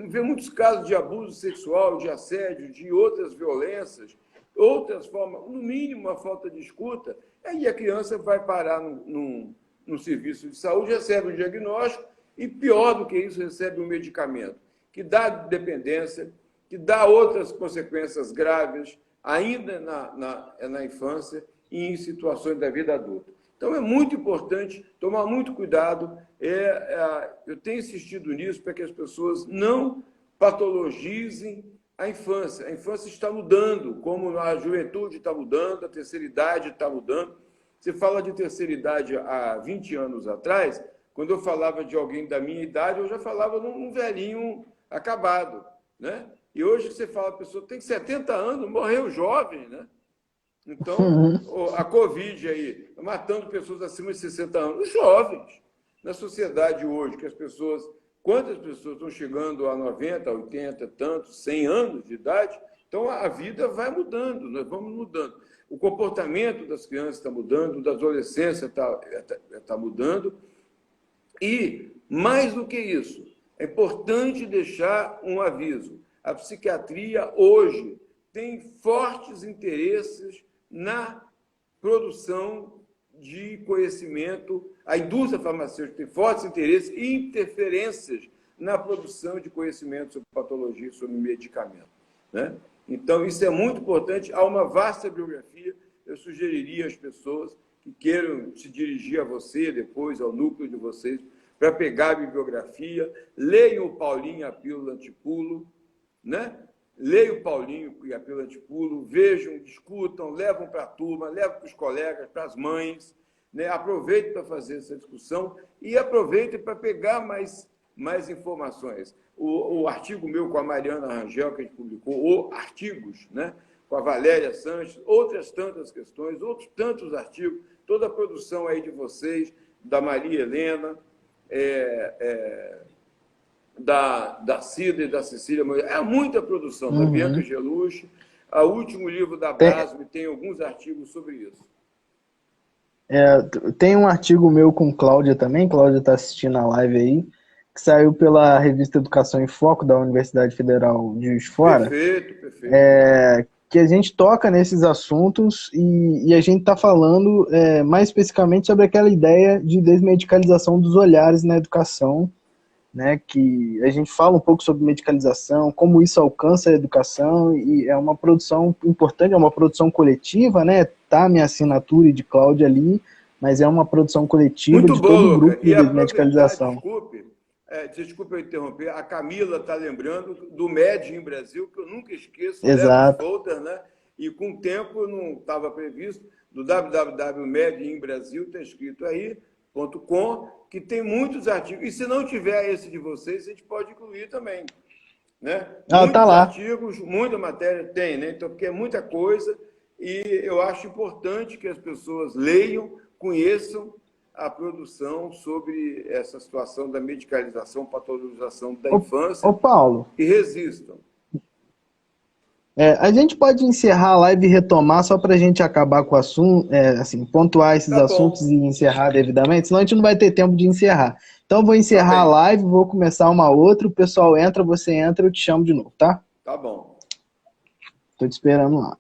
vê muitos casos de abuso sexual, de assédio, de outras violências, outras formas, no mínimo uma falta de escuta, aí a criança vai parar num serviço de saúde, recebe um diagnóstico e, pior do que isso, recebe um medicamento que dá dependência, que dá outras consequências graves, ainda na infância, e em situações da vida adulta. Então, é muito importante tomar muito cuidado. Eu tenho insistido nisso para que as pessoas não patologizem a infância. A infância está mudando, como a juventude está mudando, a terceira idade está mudando. Você fala de terceira idade há 20 anos atrás, quando eu falava de alguém da minha idade, eu já falava num velhinho acabado. Né? E hoje você fala, a pessoa tem 70 anos, morreu jovem, né? Então, a Covid aí, matando pessoas acima de 60 anos, jovens. Na sociedade hoje, que as pessoas, quantas pessoas estão chegando a 90, 80, tantos, 100 anos de idade, então a vida vai mudando, nós vamos mudando. O comportamento das crianças está mudando, da adolescência está mudando. E, mais do que isso, é importante deixar um aviso. A psiquiatria, hoje, tem fortes interesses na produção de conhecimento. A indústria farmacêutica tem fortes interesses e interferências na produção de conhecimento sobre patologia e sobre medicamento, né? Então, isso é muito importante. Há uma vasta bibliografia. Eu sugeriria às pessoas que queiram se dirigir a você, depois ao núcleo de vocês, para pegar a bibliografia, leiam o Paulinho e a Pílula Antipulo, né? Leiam o Paulinho e a Pílula Antipulo, vejam, discutam, levam para a turma, levam para os colegas, para as mães, né? Aproveitem para fazer essa discussão e aproveitem para pegar mais informações. O artigo meu com a Mariana Rangel, que a gente publicou, ou artigos, né? Com a Valéria Sanches, outras tantas questões, outros tantos artigos, toda a produção aí de vocês, da Maria Helena, da Cida e da Cecília, é muita produção, da Bianca Gelucci. O último livro da Brasme tem alguns artigos sobre isso. Tem um artigo meu com Cláudia também, Cláudia está assistindo a live aí, que saiu pela revista Educação em Foco, da Universidade Federal de Juiz de Fora. Perfeito. Que a gente toca nesses assuntos e a gente está falando mais especificamente sobre aquela ideia de desmedicalização dos olhares na educação, né, que a gente fala um pouco sobre medicalização, como isso alcança a educação, e é uma produção importante, é uma produção coletiva, né, tá a minha assinatura e de Cláudia ali, mas é uma produção coletiva muito de bom, todo o grupo de medicalização. Desculpe eu interromper, a Camila está lembrando do Med em Brasil, que eu nunca esqueço, exato. Folder, né? E com o tempo não estava previsto, do www.medembrasil, está escrito aí, .com, que tem muitos artigos. E se não tiver esse de vocês, a gente pode incluir também, né? Tá lá. Artigos, muita matéria tem, né? Então, porque é muita coisa e eu acho importante que as pessoas leiam, conheçam a produção sobre essa situação da medicalização, patologização da infância. Paulo, e resistam. A gente pode encerrar a live e retomar só para a gente acabar com o assunto, assim, pontuar esses assuntos e encerrar devidamente, senão a gente não vai ter tempo de encerrar. Então eu vou encerrar a live, vou começar uma outra, o pessoal entra, você entra, eu te chamo de novo, tá? Tá bom. Tô te esperando lá.